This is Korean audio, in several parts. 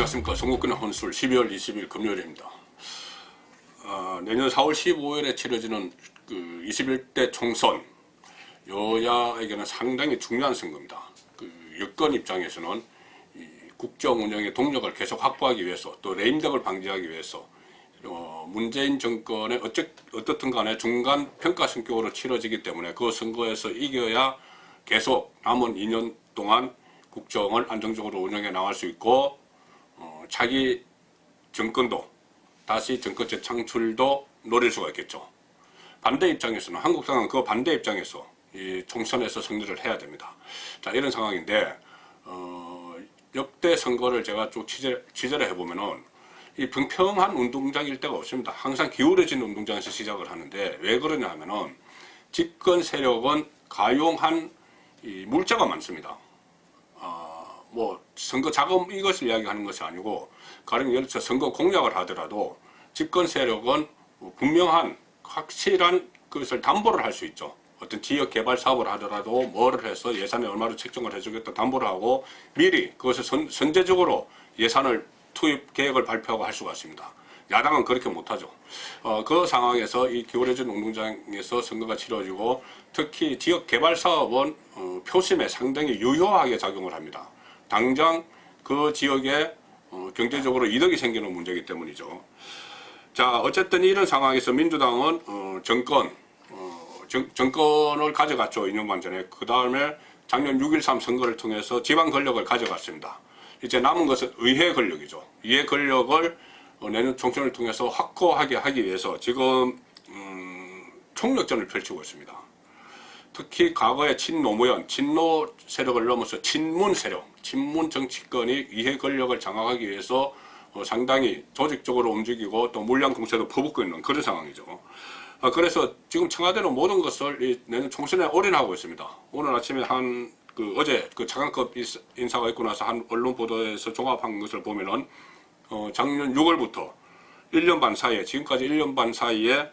안녕하십니까. 송국근의 혼술 12월 20일 금요일입니다. 내년 4월 15일에 치러지는 그 21대 총선, 여야에게는 상당히 중요한 선거입니다. 그 여권 입장에서는 이 국정 운영의 동력을 계속 확보하기 위해서, 또 레임덕을 방지하기 위해서 문재인 정권의 어떻든 간에 중간 평가 성격으로 치러지기 때문에 그 선거에서 이겨야 계속 남은 2년 동안 국정을 안정적으로 운영해 나갈 수 있고, 자기 정권도 다시 정권 재창출도 노릴 수가 있겠죠. 반대 입장에서는, 한국당은 그 반대 입장에서 이 총선에서 승리를 해야 됩니다. 자, 이런 상황인데 역대 선거를 제가 쭉 취재를 해보면은 이 평평한 운동장일 때가 없습니다. 항상 기울어진 운동장에서 시작을 하는데, 왜 그러냐 하면은 집권 세력은 가용한 이 물자가 많습니다. 뭐 선거 자금 이것을 이야기하는 것이 아니고, 가령 예를 들어 선거 공약을 하더라도 집권 세력은 분명한 확실한 것을 담보를 할 수 있죠. 어떤 지역 개발 사업을 하더라도 뭐를 해서 예산에 얼마를 책정을 해주겠다 담보를 하고 미리 그것을 선제적으로 예산을 투입 계획을 발표하고 할 수가 있습니다. 야당은 그렇게 못하죠. 그 상황에서 이 기울어진 운동장에서 선거가 치러지고, 특히 지역 개발 사업은 표심에 상당히 유효하게 작용을 합니다. 당장 그 지역에 경제적으로 이득이 생기는 문제이기 때문이죠. 자, 어쨌든 이런 상황에서 민주당은 정권을 가져갔죠. 2년반 전에. 그 다음에 작년 6.13 선거를 통해서 지방 권력을 가져갔습니다. 이제 남은 것은 의회 권력이죠. 의회 권력을 내년 총선을 통해서 확고하게 하기 위해서 지금 총력전을 펼치고 있습니다. 특히 과거의 친노무현, 친노 세력을 넘어서 친문 세력, 친문 정치권이 의회 권력을 장악하기 위해서 상당히 조직적으로 움직이고 또 물량 공세도 퍼붓고 있는 그런 상황이죠. 그래서 지금 청와대는 모든 것을 내년 총선에 올인하고 있습니다. 오늘 아침에 어제 그 차관급 인사가 있고 나서 한 언론 보도에서 종합한 것을 보면은 작년 6월부터 1년 반 사이에, 지금까지 1년 반 사이에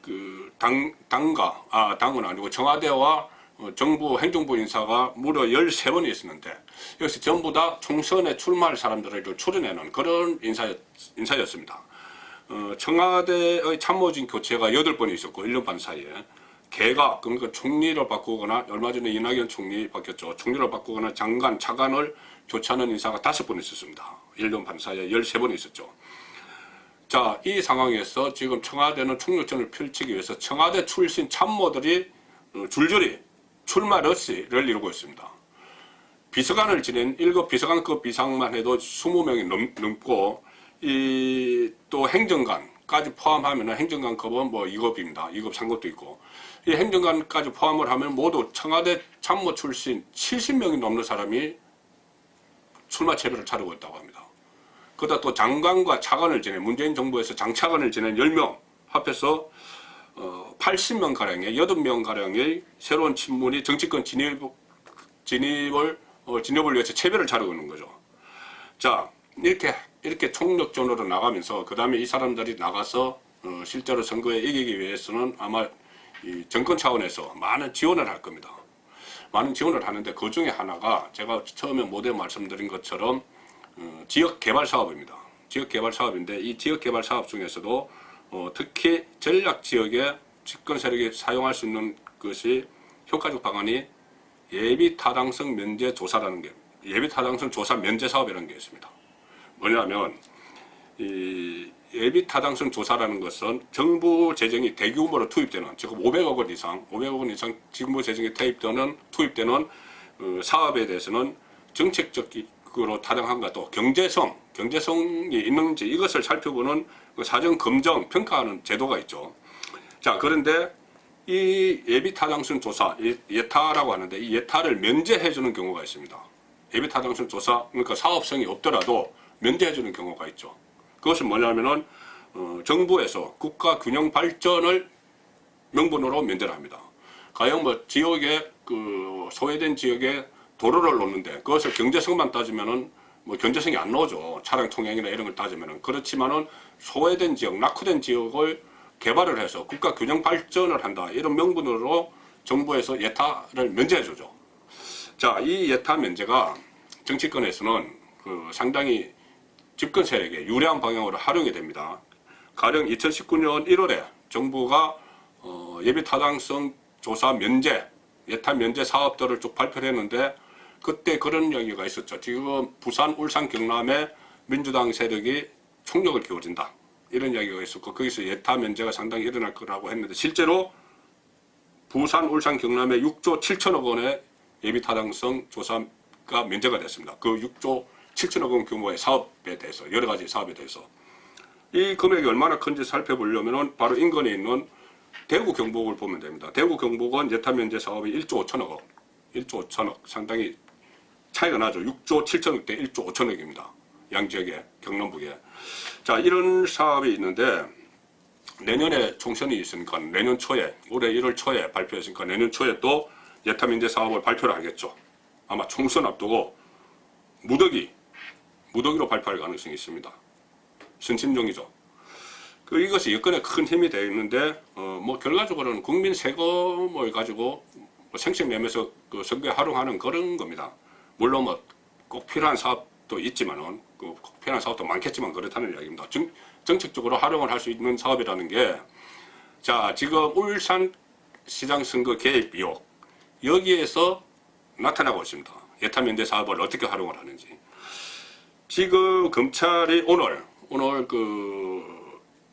그 당은 아니고 청와대와 정부 행정부 인사가 무려 13번이 있었는데, 여기서 전부 다 총선에 출마할 사람들을 추려내는 그런 인사였습니다. 청와대의 참모진 교체가 8번이 있었고 1년 반 사이에, 개각, 그러니까 총리를 바꾸거나, 얼마 전에 이낙연 총리 바뀌었죠. 총리를 바꾸거나 장관, 차관을 교체하는 인사가 5번 있었습니다. 1년 반 사이에 13번이 있었죠. 자, 이 상황에서 지금 청와대는 총력전을 펼치기 위해서 청와대 출신 참모들이 줄줄이 출마 러시를 이루고 있습니다. 비서관을 지낸 1급 비서관급 이상만 해도 20명이 넘고, 또 행정관까지 포함하면 행정관급은 뭐 2급입니다. 2급, 3급도 있고, 이 행정관까지 포함을 하면 모두 청와대 참모 출신 70명이 넘는 사람이 출마 체배를 차리고 있다고 합니다. 그러다 또 장관과 차관을 지낸, 문재인 정부에서 장차관을 지낸 10명 합해서 80명가량의 80명가량의 새로운 친문이 정치권 진입을 위해서 체배를 차리고 있는 거죠. 자, 이렇게 총력전으로 나가면서, 그 다음에 이 사람들이 나가서 실제로 선거에 이기기 위해서는 아마 이 정권 차원에서 많은 지원을 할 겁니다. 많은 지원을 하는데, 그 중에 하나가 제가 처음에 모두에 말씀드린 것처럼 지역 개발 사업입니다. 지역 개발 사업인데, 이 지역 개발 사업 중에서도 특히 전략 지역에 집권 세력이 사용할 수 있는 것이 효과적 방안이 예비 타당성 면제 조사라는 게, 예비 타당성 조사 면제 사업이라는 게 있습니다. 뭐냐면, 이 예비 타당성 조사라는 것은 정부 재정이 대규모로 투입되는, 지금 500억 원 이상 정부 재정이 투입되는 사업에 대해서는 정책적으로 타당한가, 또 경제성이 있는지 이것을 살펴보는 사전 검정, 평가하는 제도가 있죠. 자, 그런데 이 예비 타당성 조사, 예타라고 하는데, 이 예타를 면제해주는 경우가 있습니다. 예비 타당성 조사, 그러니까 사업성이 없더라도 면제해주는 경우가 있죠. 그것은 뭐냐면은 정부에서 국가 균형 발전을 명분으로 면제를 합니다. 가령 뭐 지역에 소외된 지역에 도로를 놓는데, 그것을 경제성만 따지면은 뭐 경제성이 안 나오죠. 차량 통행이나 이런 걸 따지면은. 그렇지만은 소외된 지역, 낙후된 지역을 개발을 해서 국가 균형 발전을 한다, 이런 명분으로 정부에서 예타를 면제해 주죠. 자, 이 예타 면제가 정치권에서는 상당히 집권 세력에 유리한 방향으로 활용이 됩니다. 가령 2019년 1월에 정부가 예비 타당성 조사 면제, 예타 면제 사업들을 쭉 발표를 했는데 그때 그런 이야기가 있었죠. 지금 부산, 울산, 경남에 민주당 세력이 총력을 기울인다. 이런 이야기가 있었고 거기서 예타 면제가 상당히 일어날 거라고 했는데 실제로 부산, 울산, 경남에 6조 7천억 원의 예비 타당성 조사가 면제가 됐습니다. 그 6조 7천억 원 규모의 사업에 대해서, 여러 가지 사업에 대해서. 이 금액이 얼마나 큰지 살펴보려면 바로 인근에 있는 대구 경북을 보면 됩니다. 대구 경북은 예타 면제 사업이 1조 5천억 원, 1조 5천억, 상당히 차이가 나죠. 6조 7천억 대 1조 5천억입니다. 양 지역에, 경남북에. 자, 이런 사업이 있는데 내년에 총선이 있으니까 내년 초에, 올해 1월 초에 발표했으니까 내년 초에 또 예타 면제 사업을 발표를 하겠죠. 아마 총선 앞두고 무더기로 발표할 가능성이 있습니다. 선심용이죠. 이것이 여건에 큰 힘이 되어 있는데 뭐 결과적으로는 국민 세금을 가지고 생색 내면서 그 선거에 활용하는 그런 겁니다. 물론 뭐 꼭 필요한 사업도 있지만은 꼭 필요한 사업도 많겠지만 그렇다는 이야기입니다. 정책적으로 활용을 할 수 있는 사업이라는 게, 자, 지금 울산 시장 선거 개입 의혹 여기에서 나타나고 있습니다. 예타 면제 사업을 어떻게 활용을 하는지. 지금 검찰이 오늘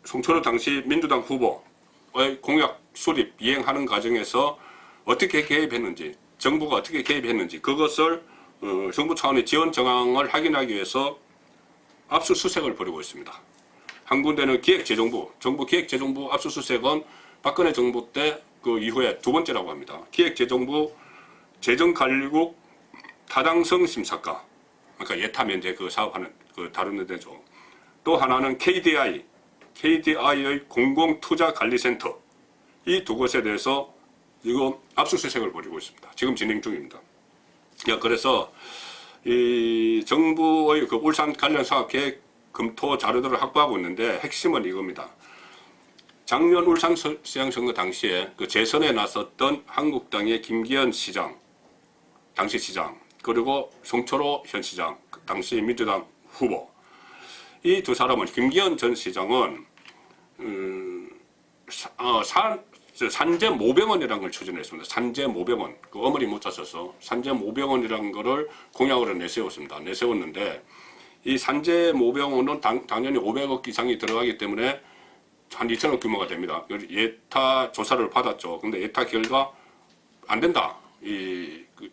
송철호 당시 민주당 후보의 공약 수립 이행하는 과정에서 어떻게 개입했는지, 정부가 어떻게 개입했는지 그것을 정부 차원의 지원 정황을 확인하기 위해서 압수수색을 벌이고 있습니다. 한 군데는 기획재정부, 정부 기획재정부 압수수색은 박근혜 정부 때 그 이후에 두 번째라고 합니다. 기획재정부 재정관리국 타당성 심사과, 그러니까 예타 면제 그 사업하는 다루는 데죠. 또 하나는 KDI의 공공투자관리센터, 이 두 곳에 대해서 지금 압수수색을 벌이고 있습니다. 지금 진행 중입니다. 그래서 이 정부의 그 울산 관련 사업 계획 검토 자료들을 확보하고 있는데 핵심은 이겁니다. 작년 울산시장 선거 당시에 그 재선에 나섰던 한국당의 김기현 시장, 당시 시장, 그리고 송철호 현 시장, 당시 민주당 후보, 이 두 사람은, 김기현 전 시장은 산재 모병원이라는 걸 추진했습니다. 산재 모병원, 그 어머니 못자 써서 산재 모병원이라는 거를 공약으로 내세웠는데 이 산재 모병원은 당연히 500억 이상이 들어가기 때문에 한 2천억 규모가 됩니다. 예타 조사를 받았죠. 근데 예타 결과 안 된다,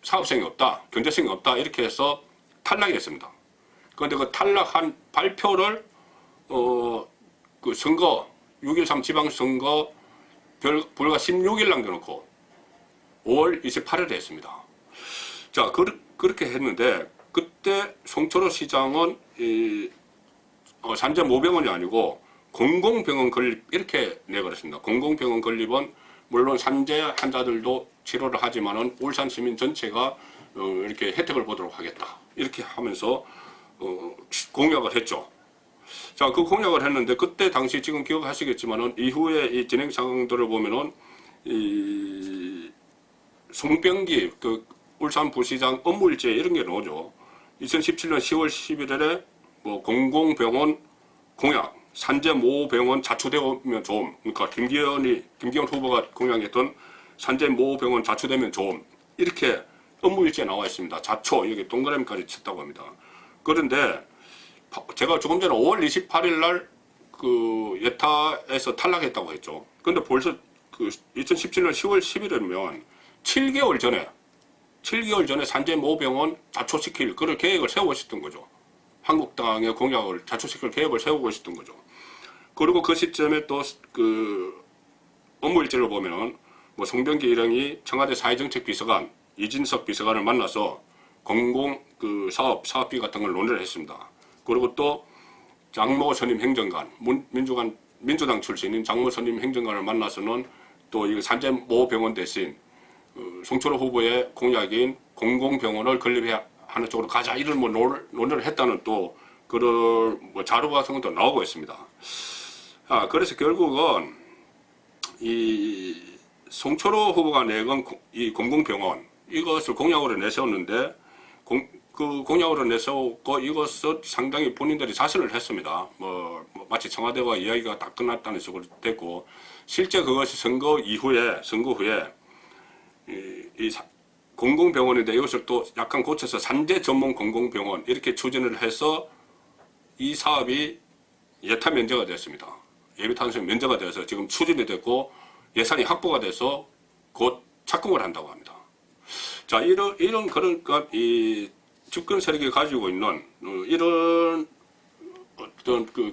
사업성이 없다, 경제성이 없다, 이렇게 해서 탈락했습니다. 그런데 그 탈락한 발표를 그 선거 6.13 지방선거 불과 16일 남겨놓고 5월 28일에 했습니다. 자, 그렇게 했는데 그때 송철호 시장은 산재 모병원이 아니고 공공병원 건립, 이렇게 내걸었습니다. 공공병원 건립은 물론 산재 환자들도 치료를 하지만은 울산 시민 전체가 이렇게 혜택을 보도록 하겠다, 이렇게 하면서 공약을 했죠. 자, 그 공약을 했는데 그때 당시 지금 기억하시겠지만은 이후에 이 진행 상황들을 보면은 이 송병기 그 울산 부시장 업무일제 이런 게 나오죠. 2017년 10월 11일에 뭐 공공병원 공약, 산재 모병원 자초되면 좋음, 그러니까 김기현 후보가 공약했던 산재 모병원 자초되면 좋음, 이렇게 업무일지에 나와 있습니다. 자초, 여기 동그라미까지 쳤다고 합니다. 그런데 제가 조금 전에 5월 28일 날 그 예타에서 탈락했다고 했죠. 근데 벌써 그 2017년 10월 11일이면 7개월 전에 산재 모병원 자초시킬 그런 계획을 세우고 있었던 거죠. 한국당의 공약을 자초시킬 계획을 세우고 있었던 거죠. 그리고 그 시점에 또 그 업무일지를 보면은 뭐 송병기 일행이 청와대 사회정책비서관 이진석 비서관을 만나서 공공 그 사업비 같은 걸 논의를 했습니다. 그리고 또 장모 선임 행정관, 민주당 출신인 장모 선임 행정관을 만나서는 또 이 산재 모병원 대신 송철호 후보의 공약인 공공병원을 건립해야 하는 쪽으로 가자, 이런 뭐 논의를 했다는 또 그런 뭐 자료 같은 것도 나오고 있습니다. 그래서 결국은 이 송철호 후보가 내건 이 공공병원 이것을 공약으로 내세웠는데 그 공약으로 내세웠고 이것을 상당히 본인들이 자신을 했습니다. 마치 청와대와 이야기가 다 끝났다는 식으로 됐고 실제 그것이 선거 후에 이 공공병원인데 이것을 또 약간 고쳐서 산재 전문 공공병원 이렇게 추진을 해서 이 사업이 예타 면제가 됐습니다. 예비탄생 면제가 돼서 지금 추진이 됐고 예산이 확보가 돼서 곧 착공을 한다고 합니다. 자, 이런 그러니까 이 집권 세력이 가지고 있는 이런 어떤 그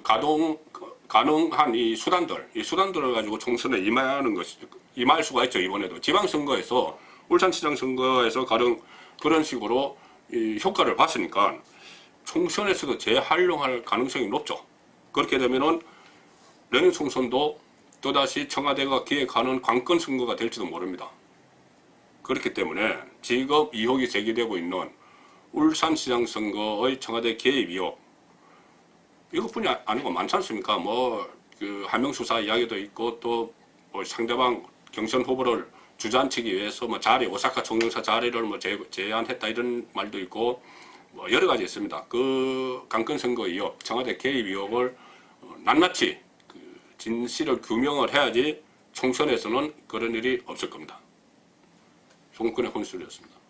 가능한 이 수단들을 가지고 총선에 임할 수가 있죠. 이번에도 지방선거에서 울산시장 선거에서 그런 식으로 이 효과를 봤으니까 총선에서도 재활용할 가능성이 높죠. 그렇게 되면은 내년 총선도 또다시 청와대가 기획하는 관건 선거가 될지도 모릅니다. 그렇기 때문에 지금 의혹이 제기되고 있는 울산시장 선거의 청와대 개입 의혹 이것뿐이 아니고 많지 않습니까? 그 하명수사 이야기도 있고 또 상대방 경선 후보를 주저앉히기 위해서 오사카 총영사 자리를 제안했다 이런 말도 있고 여러 가지 있습니다. 그 관건 선거 의혹, 청와대 개입 의혹을 낱낱이 진실을 규명을 해야지 총선에서는 그런 일이 없을 겁니다. 송근의 혼술이었습니다.